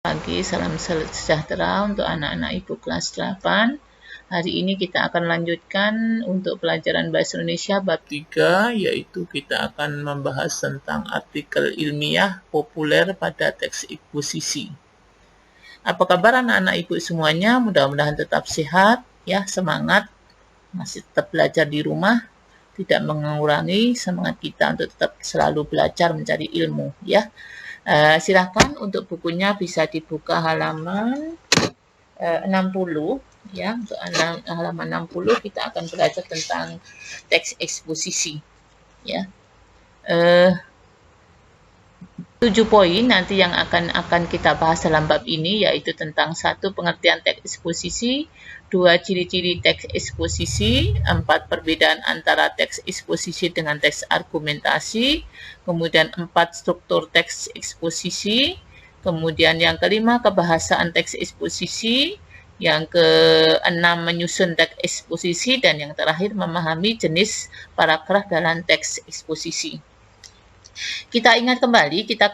Pagi, salam sejahtera untuk anak-anak Ibu kelas 8. Hari ini kita akan lanjutkan untuk pelajaran Bahasa Indonesia bab 3, yaitu kita akan membahas tentang artikel ilmiah populer pada teks eksposisi. Apa kabar anak-anak Ibu semuanya? Mudah-mudahan tetap sehat, ya, semangat, masih tetap belajar di rumah, tidak mengurangi semangat kita untuk tetap selalu belajar mencari ilmu, ya. Silakan untuk bukunya bisa dibuka halaman 60, ya. Untuk halaman 60 kita akan belajar tentang teks eksposisi, ya. 7 poin nanti yang akan kita bahas dalam bab ini, yaitu tentang 1. Pengertian teks eksposisi, 2. Ciri-ciri teks eksposisi, 4. Perbedaan antara teks eksposisi dengan teks argumentasi, kemudian 4. Struktur teks eksposisi, kemudian yang kelima kebahasaan teks eksposisi, yang keenam menyusun teks eksposisi, dan yang terakhir memahami jenis paragraf dalam teks eksposisi. Kita ingat kembali, kita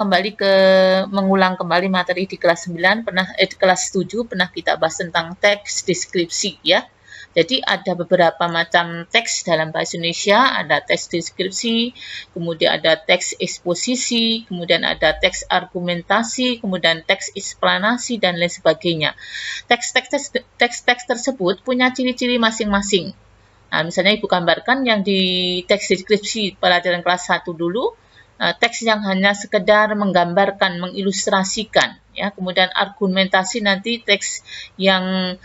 mengulang kembali materi di kelas 9, kelas 7 pernah kita bahas tentang teks deskripsi, ya. Jadi ada beberapa macam teks dalam bahasa Indonesia, ada teks deskripsi, kemudian ada teks eksposisi, kemudian ada teks argumentasi, kemudian teks eksplanasi, dan lain sebagainya. Teks-teks tersebut punya ciri-ciri masing-masing. Nah, misalnya Ibu gambarkan yang di teks deskripsi pelajaran kelas 1 dulu, teks yang hanya sekedar menggambarkan, mengilustrasikan, ya. Kemudian argumentasi nanti teks yang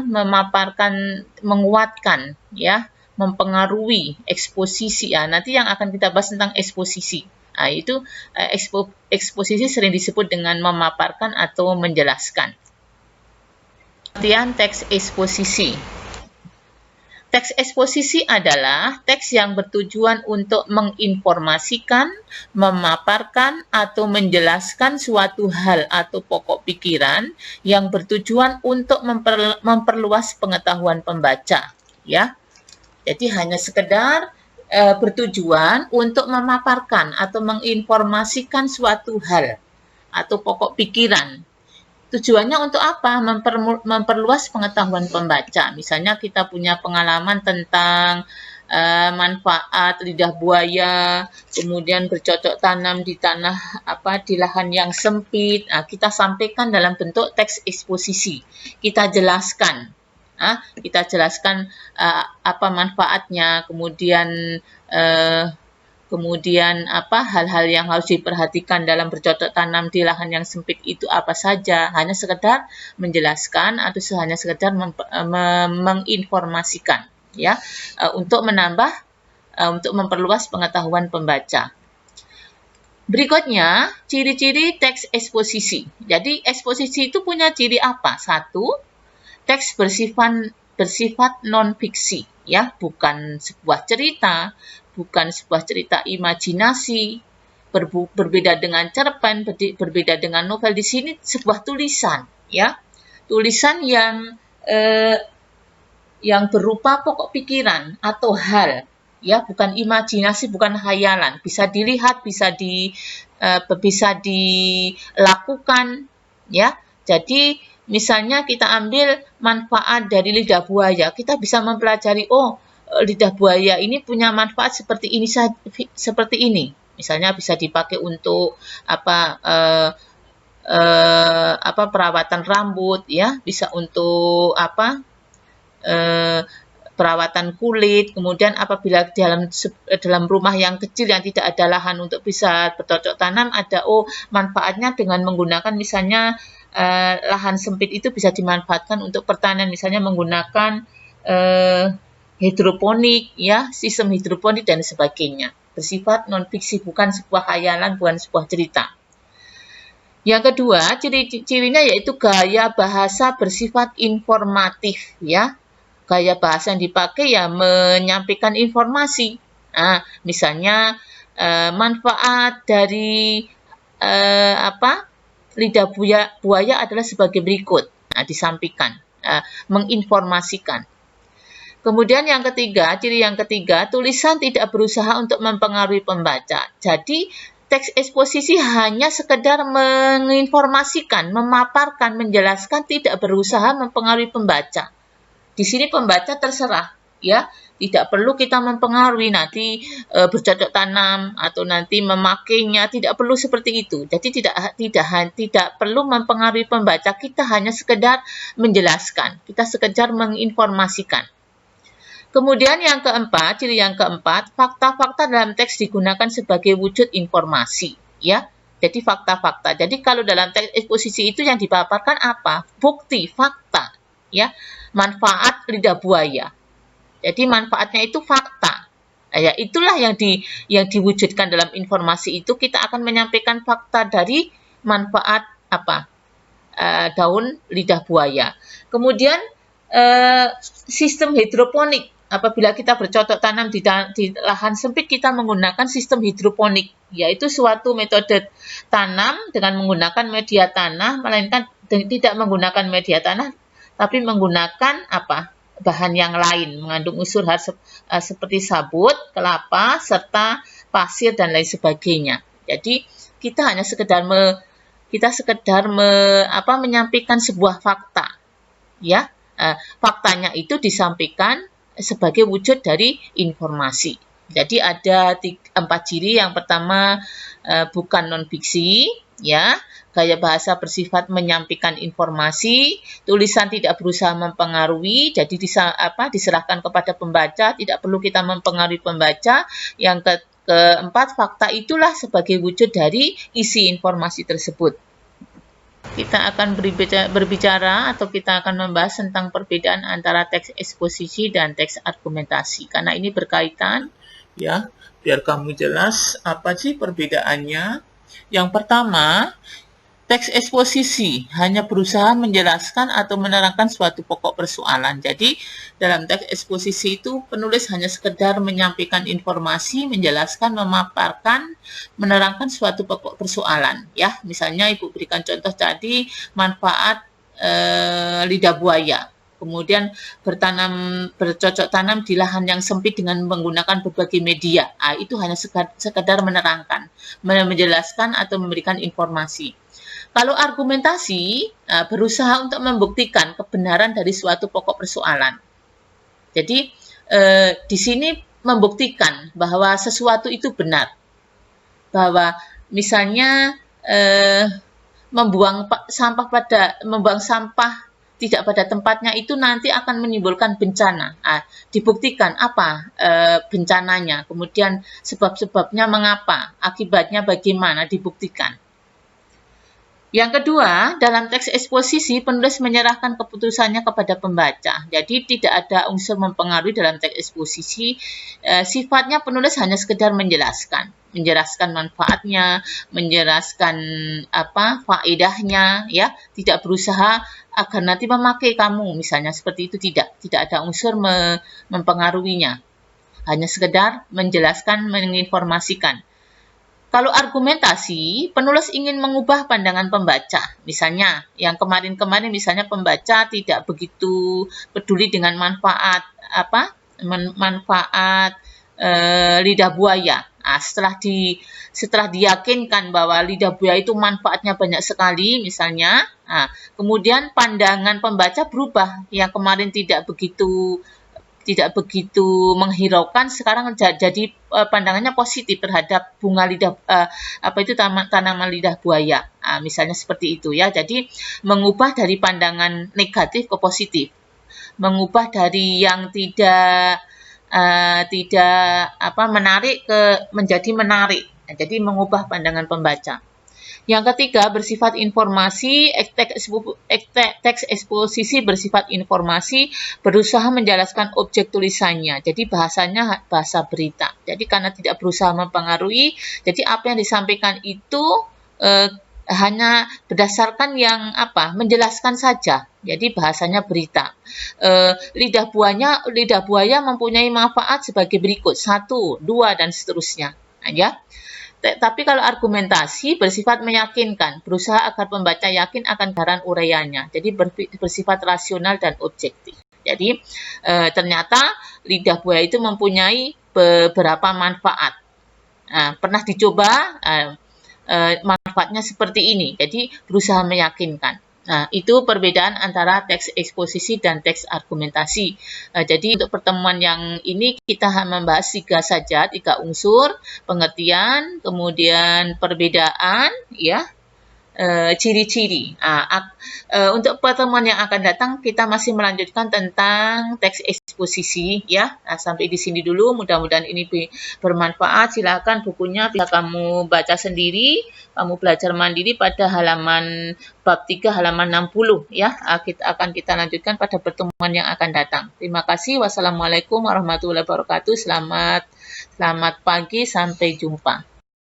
memaparkan, menguatkan, ya, mempengaruhi. Eksposisi, ya. Nanti yang akan kita bahas tentang eksposisi. Nah, itu eksposisi sering disebut dengan memaparkan atau menjelaskan. Pengertian teks eksposisi. Teks eksposisi adalah teks yang bertujuan untuk menginformasikan, memaparkan, atau menjelaskan suatu hal atau pokok pikiran yang bertujuan untuk memperluas pengetahuan pembaca, ya. Jadi hanya sekedar bertujuan untuk memaparkan atau menginformasikan suatu hal atau pokok pikiran. Tujuannya untuk apa? Memperluas pengetahuan pembaca. Misalnya kita punya pengalaman tentang manfaat lidah buaya, kemudian bercocok tanam di di lahan yang sempit. Nah, kita sampaikan dalam bentuk teks eksposisi. Kita jelaskan apa manfaatnya, kemudian hal-hal yang harus diperhatikan dalam bercocok tanam di lahan yang sempit itu apa saja. Hanya sekedar menjelaskan atau hanya sekedar menginformasikan, ya, untuk memperluas pengetahuan pembaca. Berikutnya, ciri-ciri teks eksposisi. Jadi eksposisi itu punya ciri apa? 1, teks bersifat non-fiksi, ya, bukan sebuah cerita, bukan sebuah cerita imajinasi, berbeda dengan cerpen, berbeda dengan novel. Di sini sebuah tulisan, ya, tulisan yang berupa pokok pikiran atau hal, ya, bukan imajinasi, bukan khayalan, bisa dilihat, bisa dilakukan, ya. Jadi misalnya kita ambil manfaat dari lidah buaya, kita bisa mempelajari, lidah buaya ini punya manfaat seperti ini. Misalnya bisa dipakai untuk perawatan rambut, ya, bisa untuk perawatan kulit. Kemudian apabila dalam rumah yang kecil yang tidak ada lahan untuk bisa bercocok tanam, ada manfaatnya dengan menggunakan misalnya lahan sempit itu bisa dimanfaatkan untuk pertanian, misalnya menggunakan hidroponik, ya, sistem hidroponik dan sebagainya. Bersifat non-fiksi, bukan sebuah khayalan, bukan sebuah cerita. Yang kedua, ciri-cirinya yaitu gaya bahasa bersifat informatif, ya. Gaya bahasa yang dipakai, ya, menyampaikan informasi. Nah, misalnya manfaat dari lidah buaya adalah sebagai berikut. Nah, disampaikan, menginformasikan. Kemudian yang ketiga, ciri yang ketiga, tulisan tidak berusaha untuk mempengaruhi pembaca. Jadi teks eksposisi hanya sekedar menginformasikan, memaparkan, menjelaskan, tidak berusaha mempengaruhi pembaca. Di sini pembaca terserah, ya, tidak perlu kita mempengaruhi nanti bercocok tanam atau nanti memakainya, tidak perlu seperti itu. Jadi tidak perlu mempengaruhi pembaca, kita hanya sekedar menjelaskan, kita sekedar menginformasikan. Kemudian yang keempat, ciri yang keempat, fakta-fakta dalam teks digunakan sebagai wujud informasi, ya. Jadi fakta-fakta. Jadi kalau dalam teks eksposisi itu yang dipaparkan apa? Bukti, fakta, ya. Manfaat lidah buaya. Jadi manfaatnya itu fakta. Ya, itulah yang diwujudkan dalam informasi itu. Kita akan menyampaikan fakta dari manfaat apa? Daun lidah buaya. Kemudian sistem hidroponik. Apabila kita bercocok tanam di lahan sempit, kita menggunakan sistem hidroponik, yaitu suatu metode tanam dengan menggunakan media tanah, melainkan tidak menggunakan media tanah, tapi menggunakan apa? Bahan yang lain, mengandung unsur seperti sabut, kelapa, serta pasir dan lain sebagainya. Jadi kita hanya sekedar menyampaikan sebuah fakta, ya. Faktanya itu disampaikan sebagai wujud dari informasi. Jadi ada 4 ciri. Yang pertama, bukan non-fiksi, ya. Gaya bahasa bersifat menyampaikan informasi, tulisan tidak berusaha mempengaruhi, jadi diserahkan kepada pembaca, tidak perlu kita mempengaruhi pembaca. Yang keempat, fakta itulah sebagai wujud dari isi informasi tersebut. Kita akan berbicara atau kita akan membahas tentang perbedaan antara teks eksposisi dan teks argumentasi, karena ini berkaitan, ya, biar kamu jelas apa sih perbedaannya. Yang pertama, teks eksposisi hanya berusaha menjelaskan atau menerangkan suatu pokok persoalan. Jadi, dalam teks eksposisi itu penulis hanya sekedar menyampaikan informasi, menjelaskan, memaparkan, menerangkan suatu pokok persoalan. Ya, misalnya Ibu berikan contoh tadi, manfaat lidah buaya. Kemudian bercocok tanam di lahan yang sempit dengan menggunakan berbagai media. Itu hanya sekedar menerangkan, menjelaskan atau memberikan informasi. Kalau argumentasi berusaha untuk membuktikan kebenaran dari suatu pokok persoalan. Jadi di sini membuktikan bahwa sesuatu itu benar. Bahwa misalnya membuang sampah tidak pada tempatnya itu nanti akan menimbulkan bencana. Dibuktikan apa bencananya, kemudian sebab-sebabnya mengapa, akibatnya bagaimana, dibuktikan. Yang kedua, dalam teks eksposisi, penulis menyerahkan keputusannya kepada pembaca. Jadi tidak ada unsur mempengaruhi dalam teks eksposisi. Sifatnya penulis hanya sekedar menjelaskan manfaatnya, menjelaskan faedahnya, ya, tidak berusaha agar nanti memakai kamu, misalnya seperti itu, tidak ada unsur mempengaruhinya. Hanya sekedar menjelaskan, menginformasikan. Kalau argumentasi, penulis ingin mengubah pandangan pembaca. Misalnya, yang kemarin-kemarin misalnya pembaca tidak begitu peduli dengan manfaat lidah buaya. Setelah diyakinkan bahwa lidah buaya itu manfaatnya banyak sekali, misalnya, kemudian pandangan pembaca berubah. Yang kemarin tidak begitu menghiraukan, sekarang jadi pandangannya positif terhadap bunga tanaman lidah buaya, misalnya seperti itu, ya. Jadi mengubah dari pandangan negatif ke positif, mengubah dari yang tidak menarik menjadi menarik. Jadi mengubah pandangan pembaca. Yang ketiga, bersifat informasi. Teks eksposisi bersifat informasi, berusaha menjelaskan objek tulisannya. Jadi bahasanya bahasa berita. Jadi karena tidak berusaha mempengaruhi, jadi apa yang disampaikan itu hanya berdasarkan menjelaskan saja. Jadi bahasanya berita. Lidah buaya mempunyai manfaat sebagai berikut: 1, 2, dan seterusnya. Ya. Tapi kalau argumentasi bersifat meyakinkan, berusaha agar pembaca yakin akan kebenaran uraiannya. Jadi bersifat rasional dan objektif. Jadi ternyata lidah buaya itu mempunyai beberapa manfaat. pernah dicoba, manfaatnya seperti ini. Jadi berusaha meyakinkan. Nah, itu perbedaan antara teks eksposisi dan teks argumentasi. Jadi untuk pertemuan yang ini kita membahas 3 saja, 3 unsur, pengertian, kemudian perbedaan, ya, ciri-ciri. Untuk pertemuan yang akan datang kita masih melanjutkan tentang teks eksposisi, ya. Sampai di sini dulu. Mudah-mudahan ini bermanfaat. Silakan bukunya bisa kamu baca sendiri, kamu belajar mandiri pada halaman bab 3 halaman 60, ya. Kita lanjutkan pada pertemuan yang akan datang. Terima kasih. Wassalamualaikum warahmatullahi wabarakatuh. Selamat pagi, sampai jumpa.